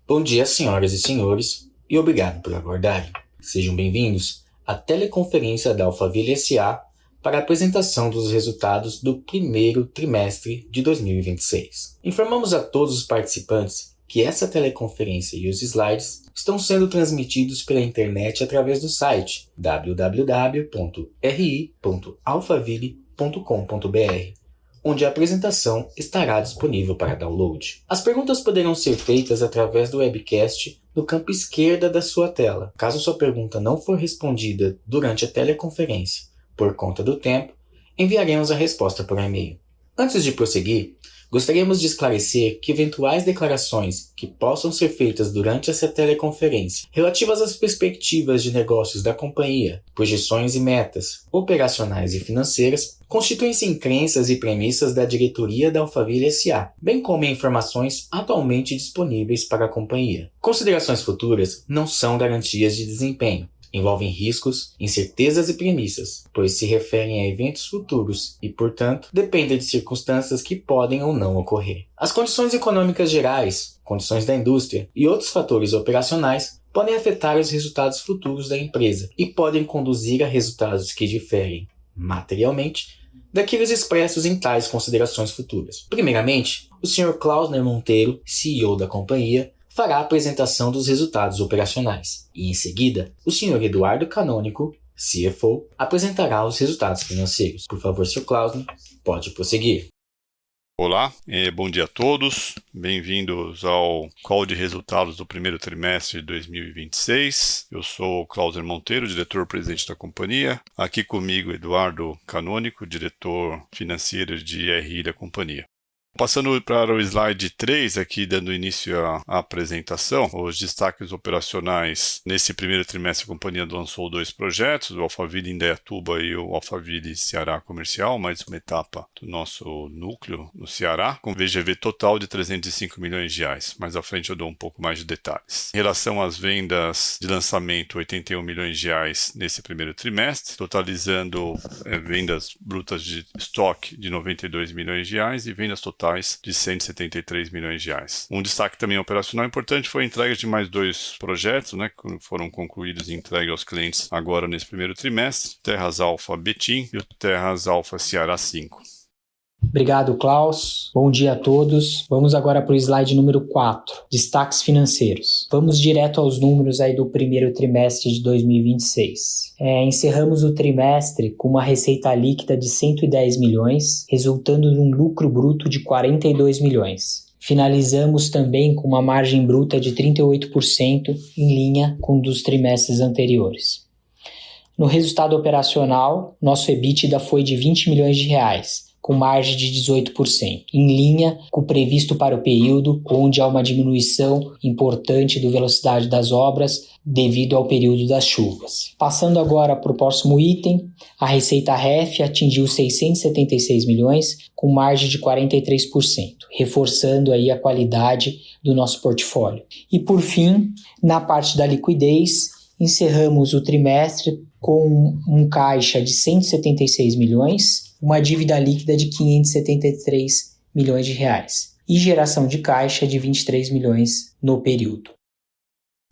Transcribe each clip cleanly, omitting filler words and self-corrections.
Bom dia, senhoras e senhores, e obrigado por aguardarem. Sejam bem-vindos à teleconferência da Alphaville S.A. para a apresentação dos resultados do primeiro trimestre de 2026. Informamos a todos os participantes que essa teleconferência e os slides estão sendo transmitidos pela internet através do site www.ri.alphaville.com.br, onde a apresentação estará disponível para download. As perguntas poderão ser feitas através do webcast no campo esquerda da sua tela. Caso sua pergunta não for respondida durante a teleconferência, por conta do tempo, enviaremos a resposta por e-mail. Antes de prosseguir, gostaríamos de esclarecer que eventuais declarações que possam ser feitas durante essa teleconferência relativas às perspectivas de negócios da companhia, projeções e metas operacionais e financeiras constituem-se em crenças e premissas da diretoria da Alphaville S.A., bem como em informações atualmente disponíveis para a companhia. Considerações futuras não são garantias de desempenho. Envolvem riscos, incertezas e premissas, pois se referem a eventos futuros e, portanto, dependem de circunstâncias que podem ou não ocorrer. As condições econômicas gerais, condições da indústria e outros fatores operacionais podem afetar os resultados futuros da empresa e podem conduzir a resultados que diferem, materialmente, daqueles expressos em tais considerações futuras. Primeiramente, o Sr. Klausner Monteiro, CEO da companhia, fará a apresentação dos resultados operacionais e, em seguida, o Sr. Eduardo Canônico, CFO, apresentará os resultados financeiros. Por favor, Sr. Klausner, pode prosseguir. Olá, bom dia a todos. Bem-vindos ao call de resultados do primeiro trimestre de 2026. Eu sou o Klausner Monteiro, diretor-presidente da companhia. Aqui comigo, Eduardo Canônico, diretor financeiro de RI da companhia. Passando para o slide 3, aqui dando início à apresentação, os destaques operacionais. Nesse primeiro trimestre, a companhia lançou 2 projetos, o Alphaville Indaiatuba e o Alphaville Ceará Comercial, mais uma etapa do nosso núcleo no Ceará, com VGV total de 305 milhões de reais. Mais à frente eu dou um pouco mais de detalhes. Em relação às vendas de lançamento, 81 milhões de reais nesse primeiro trimestre, totalizando vendas brutas de estoque de 92 milhões de reais e vendas totais de 173 milhões de reais. Um destaque também operacional importante foi a entrega de mais 2 projetos, que foram concluídos e entregues aos clientes agora nesse primeiro trimestre, Terras Alfa Betim e o Terras Alfa Ceará 5. Obrigado, Klaus. Bom dia a todos. Vamos agora para o slide número 4, destaques financeiros. Vamos direto aos números aí do primeiro trimestre de 2026. Encerramos o trimestre com uma receita líquida de 110 milhões, resultando num lucro bruto de 42 milhões. Finalizamos também com uma margem bruta de 38%, em linha com um dos trimestres anteriores. No resultado operacional, nosso EBITDA foi de 20 milhões de reais, com margem de 18%, em linha com o previsto para o período, onde há uma diminuição importante da velocidade das obras devido ao período das chuvas. Passando agora para o próximo item, a receita REF atingiu 676 milhões, com margem de 43%, reforçando aí a qualidade do nosso portfólio. E por fim, na parte da liquidez, encerramos o trimestre com um caixa de 176 milhões, uma dívida líquida de 573 milhões de reais e geração de caixa de 23 milhões no período.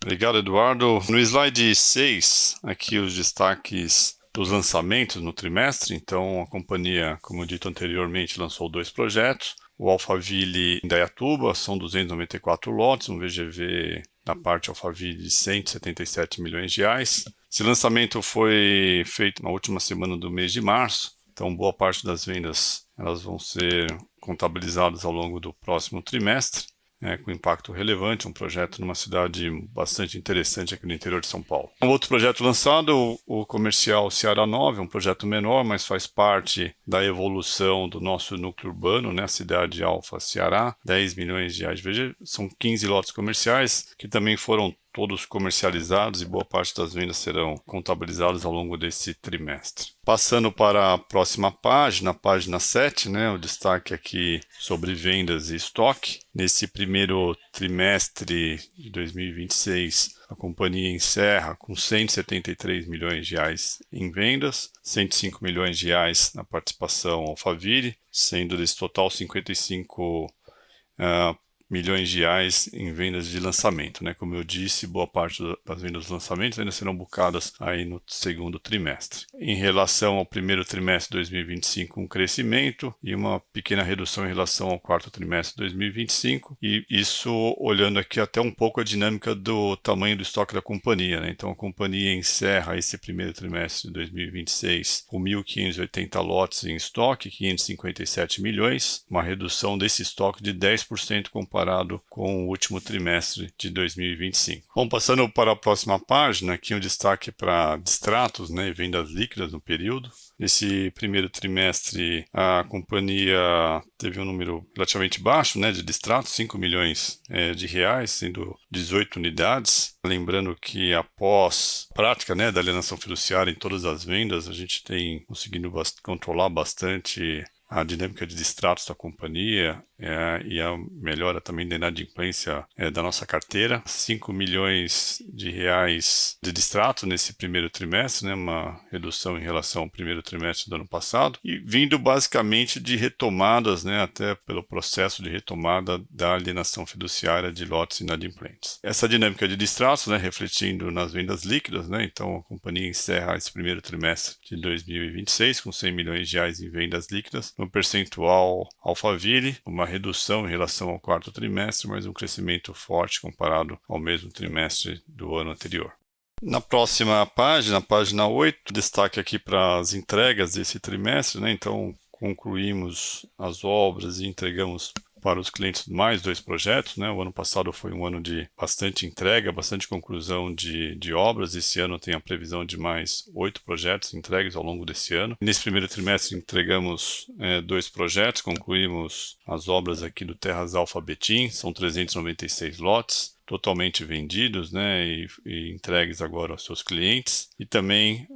Obrigado, Eduardo. No slide 6, aqui os destaques dos lançamentos no trimestre. Então, a companhia, como dito anteriormente, lançou 2 projetos. O Alphaville Indaiatuba, são 294 lotes, um VGV da parte Alphaville de 177 milhões de reais. Esse lançamento foi feito na última semana do mês de março. Então, boa parte das vendas elas vão ser contabilizadas ao longo do próximo trimestre, com impacto relevante, um projeto numa cidade bastante interessante aqui no interior de São Paulo. Um outro projeto lançado, o Comercial Ceará 9, um projeto menor, mas faz parte da evolução do nosso núcleo urbano, a cidade Alfa Ceará, 10 milhões de reais. Veja, são 15 lotes comerciais que também foram todos comercializados e boa parte das vendas serão contabilizadas ao longo desse trimestre. Passando para a próxima página, página 7, o destaque aqui sobre vendas e estoque. Nesse primeiro trimestre de 2026, a companhia encerra com 173 milhões de reais em vendas, 105 milhões de reais na participação Alphaville, sendo desse total 55 milhões de reais em vendas de lançamento, né? Como eu disse, boa parte das vendas dos lançamentos ainda serão bucadas aí no segundo trimestre. Em relação ao primeiro trimestre de 2025, um crescimento e uma pequena redução em relação ao quarto trimestre de 2025, e isso olhando aqui até um pouco a dinâmica do tamanho do estoque da companhia, né? Então a companhia encerra esse primeiro trimestre de 2026 com 1.580 lotes em estoque, 557 milhões, uma redução desse estoque de 10% comparado com o último trimestre de 2025. Bom, passando para a próxima página, aqui um destaque para distratos, né, e vendas líquidas no período. Nesse primeiro trimestre, a companhia teve um número relativamente baixo, né, de distratos, 5 milhões de reais, sendo 18 unidades. Lembrando que após a prática, né, da alienação fiduciária em todas as vendas, a gente tem conseguido controlar bastante a dinâmica de distratos da companhia e a melhora também da inadimplência da nossa carteira. 5 milhões de reais de distrato nesse primeiro trimestre, né, uma redução em relação ao primeiro trimestre do ano passado, e vindo basicamente de retomadas, né, até pelo processo de retomada da alienação fiduciária de lotes inadimplentes. Essa dinâmica de distratos, né, refletindo nas vendas líquidas, né, então a companhia encerra esse primeiro trimestre de 2026 com 100 milhões de reais em vendas líquidas, no percentual Alphaville, uma redução em relação ao quarto trimestre, mas um crescimento forte comparado ao mesmo trimestre do ano anterior. Na próxima página, página 8, destaque aqui para as entregas desse trimestre, né? Então, concluímos as obras e entregamos para os clientes mais 2 projetos, né? O ano passado foi um ano de bastante entrega, bastante conclusão de obras. Esse ano tem a previsão de mais 8 projetos entregues ao longo desse ano. Nesse primeiro trimestre entregamos 2 projetos, concluímos as obras aqui do Terras Alfa Betim, são 396 lotes, totalmente vendidos, né, e entregues agora aos seus clientes. E também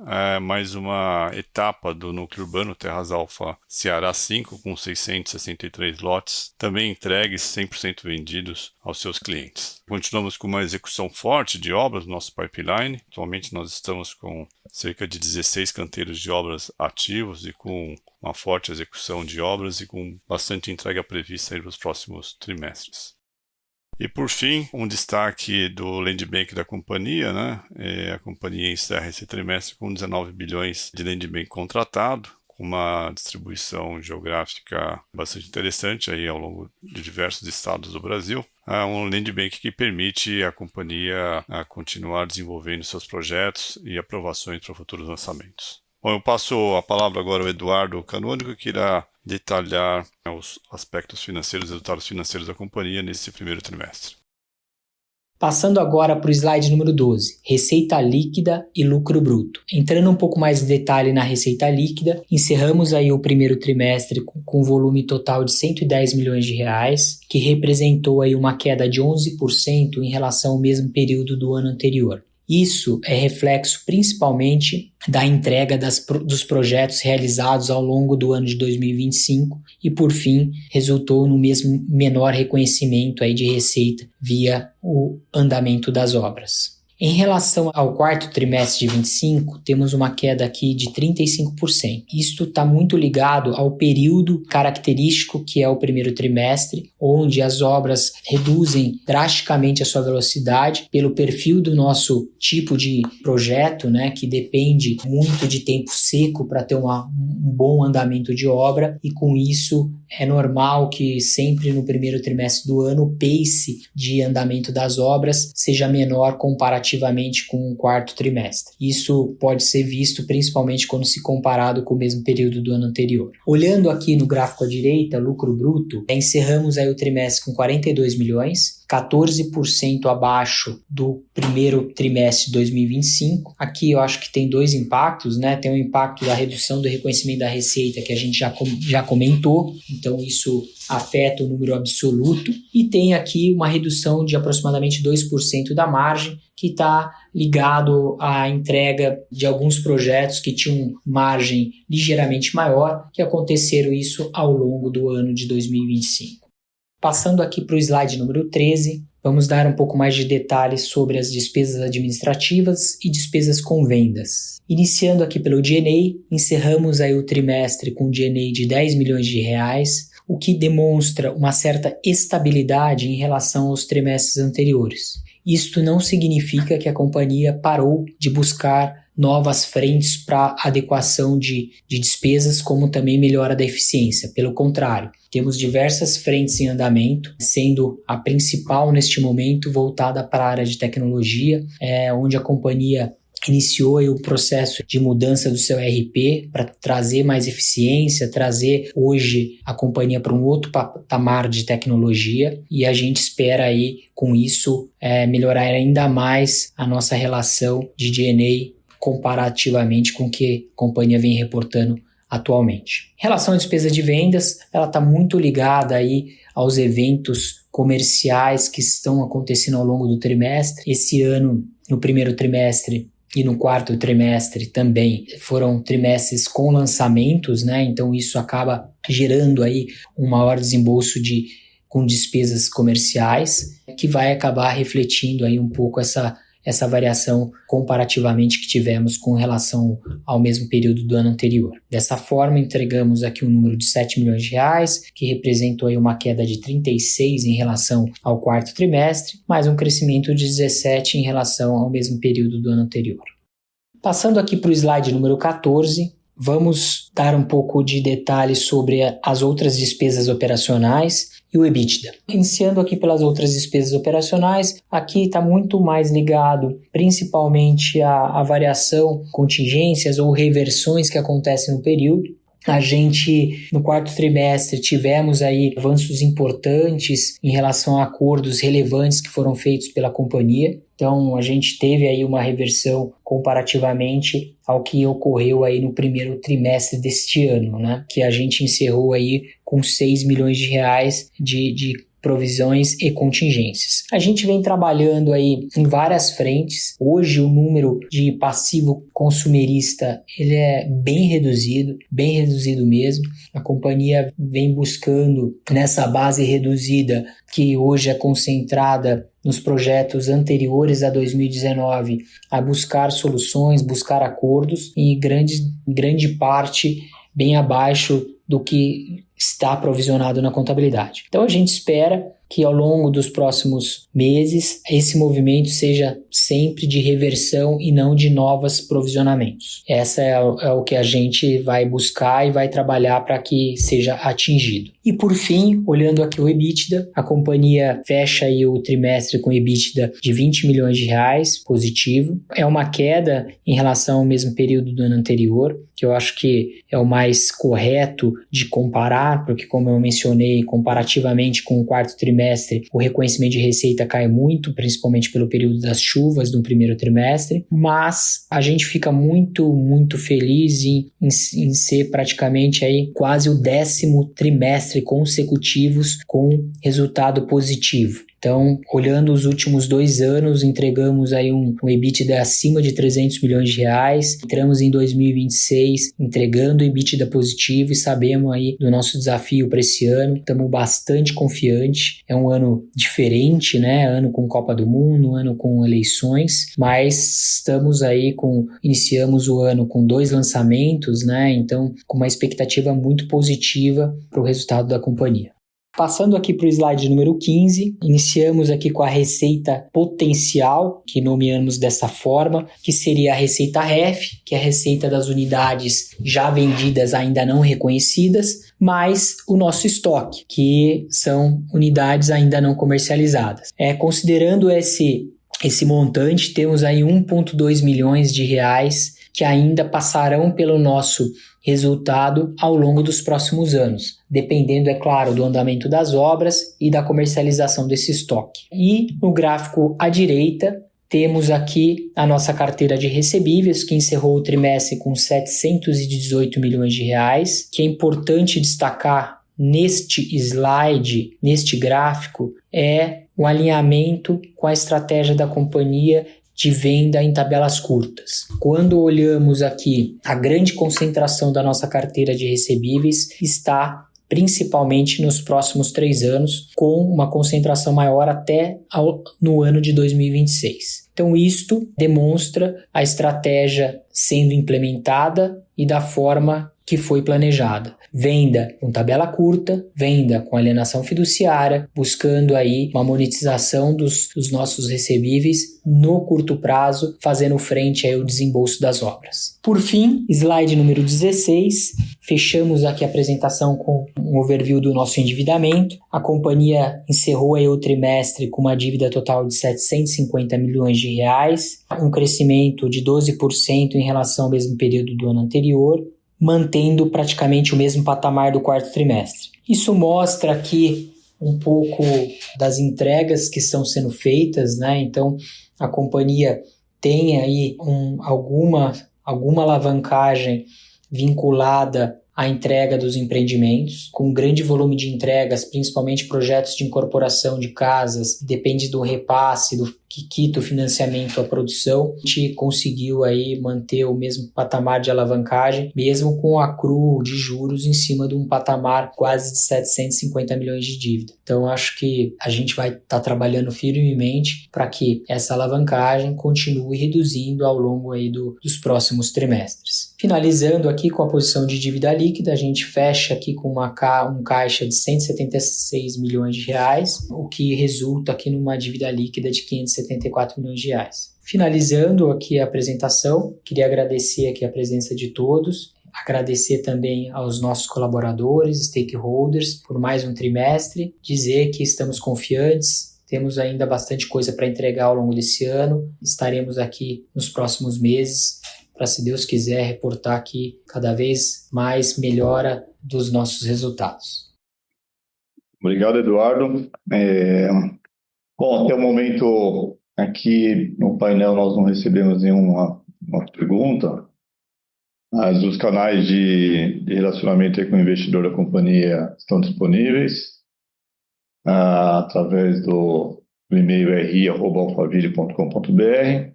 mais uma etapa do núcleo urbano Terras Alfa Ceará 5, com 663 lotes, também entregues 100% vendidos aos seus clientes. Continuamos com uma execução forte de obras no nosso pipeline. Atualmente nós estamos com cerca de 16 canteiros de obras ativos e com uma forte execução de obras e com bastante entrega prevista aí nos próximos trimestres. E por fim, um destaque do Land Bank da companhia, né? A companhia encerra esse trimestre com 19 bilhões de Land Bank contratado, com uma distribuição geográfica bastante interessante aí ao longo de diversos estados do Brasil. Um Land Bank que permite à companhia continuar desenvolvendo seus projetos e aprovações para futuros lançamentos. Bom, eu passo a palavra agora ao Eduardo Canônico, que irá detalhar os aspectos financeiros, os resultados financeiros da companhia nesse primeiro trimestre. Passando agora para o slide número 12, receita líquida e lucro bruto. Entrando um pouco mais em detalhe na receita líquida, encerramos aí o primeiro trimestre com um volume total de 110 milhões de reais, que representou aí uma queda de 11% em relação ao mesmo período do ano anterior. Isso é reflexo principalmente da entrega dos projetos realizados ao longo do ano de 2025 e, por fim, resultou no mesmo menor reconhecimento aí de receita via o andamento das obras. Em relação ao quarto trimestre de 25, temos uma queda aqui de 35%. Isto está muito ligado ao período característico que é o primeiro trimestre, onde as obras reduzem drasticamente a sua velocidade pelo perfil do nosso tipo de projeto, né, que depende muito de tempo seco para ter um bom andamento de obra, e com isso é normal que sempre no primeiro trimestre do ano o pace de andamento das obras seja menor comparativamente com o quarto trimestre. Isso pode ser visto principalmente quando se comparado com o mesmo período do ano anterior. Olhando aqui no gráfico à direita, lucro bruto, encerramos aí o trimestre com 42 milhões, 14% abaixo do primeiro trimestre de 2025. Aqui eu acho que tem 2 impactos, né? Tem o impacto da redução do reconhecimento da receita que a gente já comentou, então isso afeta o número absoluto, e tem aqui uma redução de aproximadamente 2% da margem, que está ligado à entrega de alguns projetos que tinham margem ligeiramente maior, que aconteceram isso ao longo do ano de 2025. Passando aqui para o slide número 13, vamos dar um pouco mais de detalhes sobre as despesas administrativas e despesas com vendas. Iniciando aqui pelo G&A, encerramos aí o trimestre com G&A de 10 milhões de reais, o que demonstra uma certa estabilidade em relação aos trimestres anteriores. Isto não significa que a companhia parou de buscar novas frentes para adequação de despesas, como também melhora da eficiência. Pelo contrário, temos diversas frentes em andamento, sendo a principal neste momento voltada para a área de tecnologia, onde a companhia iniciou aí o processo de mudança do seu ERP para trazer mais eficiência, trazer hoje a companhia para um outro patamar de tecnologia, e a gente espera aí com isso melhorar ainda mais a nossa relação de G&A comparativamente com o que a companhia vem reportando atualmente. Em relação à despesa de vendas, ela está muito ligada aí aos eventos comerciais que estão acontecendo ao longo do trimestre. Esse ano, no primeiro trimestre e no quarto trimestre também foram trimestres com lançamentos, né? Então isso acaba gerando aí um maior desembolso com despesas comerciais, que vai acabar refletindo aí um pouco essa variação comparativamente que tivemos com relação ao mesmo período do ano anterior. Dessa forma, entregamos aqui um número de 7 milhões de reais, que representou aí uma queda de 36 em relação ao quarto trimestre, mais um crescimento de 17 em relação ao mesmo período do ano anterior. Passando aqui para o slide número 14, vamos dar um pouco de detalhes sobre as outras despesas operacionais e o EBITDA. Iniciando aqui pelas outras despesas operacionais, aqui está muito mais ligado principalmente à variação, contingências ou reversões que acontecem no período. A gente, no quarto trimestre, tivemos aí avanços importantes em relação a acordos relevantes que foram feitos pela companhia. Então, a gente teve aí uma reversão comparativamente ao que ocorreu aí no primeiro trimestre deste ano, né? Que a gente encerrou aí com 6 milhões de reais de provisões e contingências. A gente vem trabalhando aí em várias frentes. Hoje o número de passivo consumerista ele é bem reduzido mesmo. A companhia vem buscando nessa base reduzida, que hoje é concentrada nos projetos anteriores a 2019, a buscar soluções, buscar acordos, e grande parte bem abaixo do que está provisionado na contabilidade. Então a gente espera que ao longo dos próximos meses esse movimento seja sempre de reversão e não de novos provisionamentos. Essa é o que a gente vai buscar e vai trabalhar para que seja atingido. E por fim, olhando aqui o EBITDA, a companhia fecha aí o trimestre com EBITDA de 20 milhões de reais, positivo. É uma queda em relação ao mesmo período do ano anterior, que eu acho que é o mais correto de comparar, porque como eu mencionei, comparativamente com o quarto trimestre, o reconhecimento de receita cai muito, principalmente pelo período das chuvas do primeiro trimestre, mas a gente fica muito, muito feliz em ser praticamente aí quase o 10º trimestre consecutivos com resultado positivo. Então, olhando os últimos 2 anos, entregamos aí um EBITDA acima de 300 milhões de reais. Entramos em 2026 entregando EBITDA positivo e sabemos aí do nosso desafio para esse ano. Estamos bastante confiantes. É um ano diferente, né? Ano com Copa do Mundo, ano com eleições, mas estamos aí iniciamos o ano com 2 lançamentos, né? Então, com uma expectativa muito positiva para o resultado da companhia. Passando aqui para o slide número 15, iniciamos aqui com a receita potencial, que nomeamos dessa forma, que seria a receita REF, que é a receita das unidades já vendidas, ainda não reconhecidas, mais o nosso estoque, que são unidades ainda não comercializadas. Considerando esse montante, temos aí 1,2 milhões de reais que ainda passarão pelo nosso resultado ao longo dos próximos anos, dependendo, é claro, do andamento das obras e da comercialização desse estoque. E no gráfico à direita, temos aqui a nossa carteira de recebíveis, que encerrou o trimestre com 718 milhões de reais, que é importante destacar neste slide, neste gráfico, é o alinhamento com a estratégia da companhia de venda em tabelas curtas. Quando olhamos aqui, a grande concentração da nossa carteira de recebíveis está principalmente nos próximos 3 anos, com uma concentração maior até no ano de 2026. Então, isto demonstra a estratégia sendo implementada e da forma que foi planejada. Venda com tabela curta, venda com alienação fiduciária, buscando aí uma monetização dos nossos recebíveis no curto prazo, fazendo frente aí ao desembolso das obras. Por fim, slide número 16, fechamos aqui a apresentação com um overview do nosso endividamento. A companhia encerrou aí o trimestre com uma dívida total de 750 milhões de reais, um crescimento de 12% em relação ao mesmo período do ano anterior, mantendo praticamente o mesmo patamar do quarto trimestre. Isso mostra aqui um pouco das entregas que estão sendo feitas, né? Então, a companhia tem aí alguma alavancagem vinculada à entrega dos empreendimentos, com um grande volume de entregas, principalmente projetos de incorporação de casas, depende do repasse, do que quita o financiamento à produção. A gente conseguiu aí manter o mesmo patamar de alavancagem, mesmo com o acrúo de juros em cima de um patamar quase de 750 milhões de dívida. Então, acho que a gente vai estar trabalhando firmemente para que essa alavancagem continue reduzindo ao longo aí dos próximos trimestres. Finalizando aqui com a posição de dívida líquida, a gente fecha aqui com um caixa de 176 milhões de reais, o que resulta aqui numa dívida líquida de 574 milhões de reais. Finalizando aqui a apresentação, queria agradecer aqui a presença de todos, agradecer também aos nossos colaboradores, stakeholders, por mais um trimestre, dizer que estamos confiantes, temos ainda bastante coisa para entregar ao longo desse ano, estaremos aqui nos próximos meses para, se Deus quiser, reportar aqui cada vez mais melhora dos nossos resultados. Obrigado, Eduardo. Bom, até o momento aqui no painel nós não recebemos nenhuma pergunta, mas os canais de relacionamento com o investidor da companhia estão disponíveis através do e-mail ri@alphaville.com.br.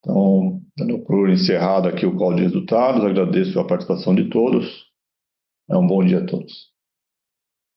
Então, dando por encerrado aqui o call de resultados, agradeço a participação de todos. Um bom dia a todos.